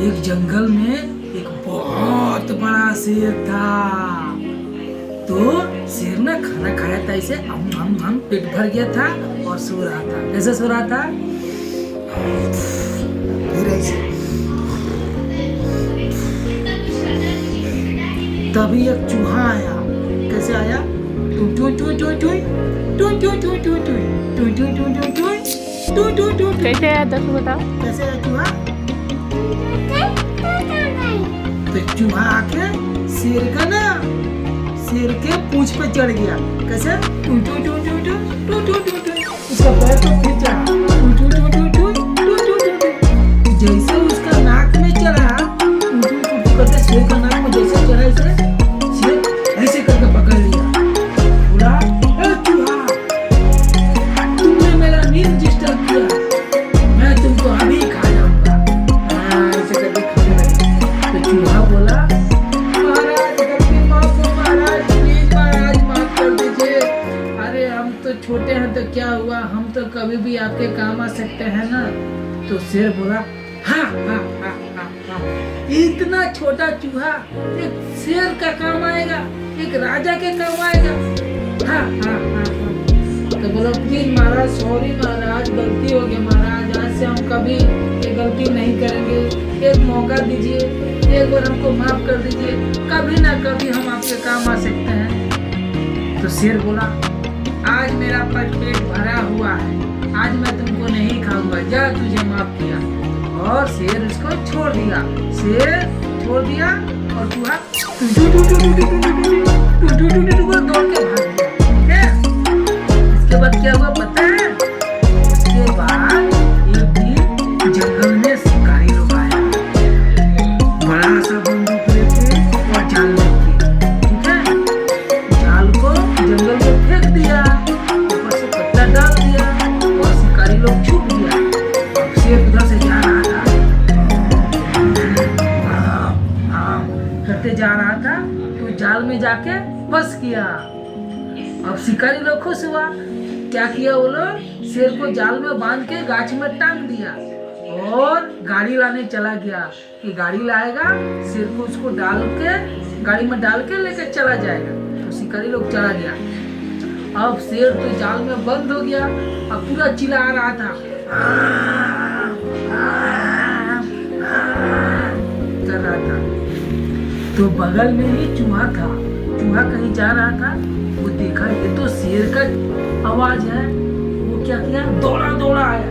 एक जंगल में एक बहुत बड़ा शेर था। तो शेर ने खाना खाया था, इसे हम पेट भर गया था और सो रहा था। कैसे सो रहा था? फिर ऐसे। तभी एक चूहा आया। कैसे आया? कैसे आया दस बताओ। कैसे आया चूहा? तो चूहा आके शेर के पूंछ पे चढ़ गया। कैसे? उसका पैर तो खींचा। जैसे उसका नाक में चढ़ा, करते शेर का नाक में जैसे चढ़ा, इसे शेर ऐसे करके पकड़ लिया। बोला, ए चूहा, तुमने मेरा नींद डिस्टर्ब किया, मैं तुमको अभी खा जाऊंगा। ऐसे करके खाने लगा। तो चूहा बोला, महाराज गलती माफ हो महाराज, प्लीज महाराज माफ कर दीजिए। अरे हम तो छोटे हैं तो क्या हुआ, हम तो कभी भी आपके काम आ सकते हैं ना। तो शेर बोला, हाँ हाँ हाँ हाँ हाँ, इतना छोटा चूहा एक शेर का काम आएगा, एक राजा के काम आएगा। हाँ हाँ हाँ हाँ। तो बोला, प्लीज महाराज, सॉरी महाराज, गलती हो गई महाराज, आज से हम कभी ये गलती नहीं करेंगे, एक मौका दीजिए, एक बार हमको माफ कर दीजिए, कभी ना कभी हम आपके काम आ सकते हैं। तो शेर बोला, आज मेरा पेट भरा हुआ है, आज मैं तुमको नहीं खाऊंगा, जा तुझे माफ किया। और शेर उसको छोड़ दिया। शेर छोड़ दिया और चूहा दौड़ के भाग गया। ठीक है? इसके बाद क्या हुआ पता है? उसके बाद एक दिन जंगल में शिकारी लोग आया, बड़ा सा बंदूक लेके और जाल लेके। ठीक है? जाल को जंगल में फेंक दिया, ऊपर से पत्ता डाल दिया और शिकारी लोग छूट गया। अब शेर उधर से जा रहा था, करते जा रहा था, तो जाल में जाके फंस गया। अब शिकारी लोग खुश हुआ। क्या किया वो लोग? शेर को जाल में बांध के गाछ में टांग दिया और गाड़ी लाने चला गया कि गाड़ी लाएगा, शेर को उसको डाल के गाड़ी में डाल के लेके चला जाएगा। तो शिकारी लोग चला गया। अब शेर तो जाल में बंद हो गया, अब पूरा चिल्ला रहा था, कर रहा था। तो बगल में ही चूहा था। चूहा कहीं जा रहा था, वो देखा ये तो शेर का आवाज है। वो क्या किया? दौड़ा दौड़ा आया,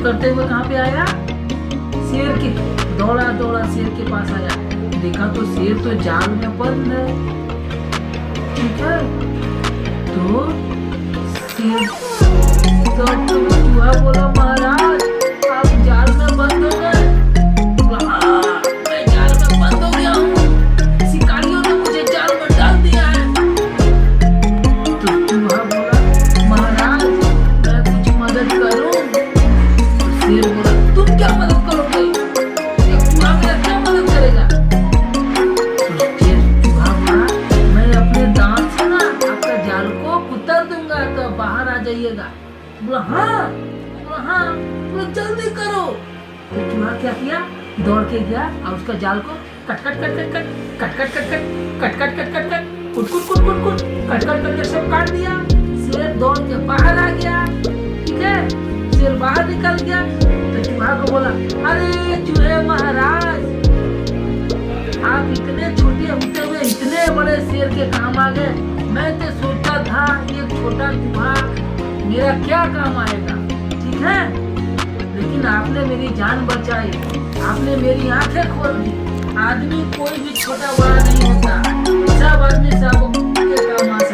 करते हुए कहाँ पे आया? शेर के। दौड़ा दौड़ा शेर के पास आया, देखा तो शेर तो जाल में बंद है। ठीक है? तो शेर तो चूहा बोला, महाराज आप जाल में बंद हो गए। मैं जाल में बंद हो गया हूँ, शिकारियों ने मुझे जाल में डाल दिया है। तो चूहा बोला, महाराज मैं कुछ मदद करूं? तो शेर बोला, तुम क्या मदद करोगे? एक चूहा मेरा क्या मदद करेगा? तो चूहा बोला, मैं अपने दांत से ना आपका जाल को कुतर दूंगा, तो बाहर आ जाइएगा। बोला हाँ, बोला जल्दी करो। तो चूहा क्या किया? दौड़ के गया और उसका जाल को cut cut cut cut cut cut cut cut cut cut cut cut cut कुट कुट कुट कुट कुट कट कट कट सब काट दिया। शेर दौड़ के बाहर आ गया। ठीक है? शेर बाहर निकल गया तो चूहा को बोला, अरे चूहे महाराज, आप इतने छोटे होते हुए इतने बड़े शेर के काम आ गए। मैं तो सोचता था ये छोटा चूहा मेरा क्या काम आएगा। ठीक है? लेकिन आपने मेरी जान बचाई, आपने मेरी आंखें खोल दी। आदमी कोई भी छोटा बड़ा नहीं होता, सब आदमी सब के काम आ सकता है।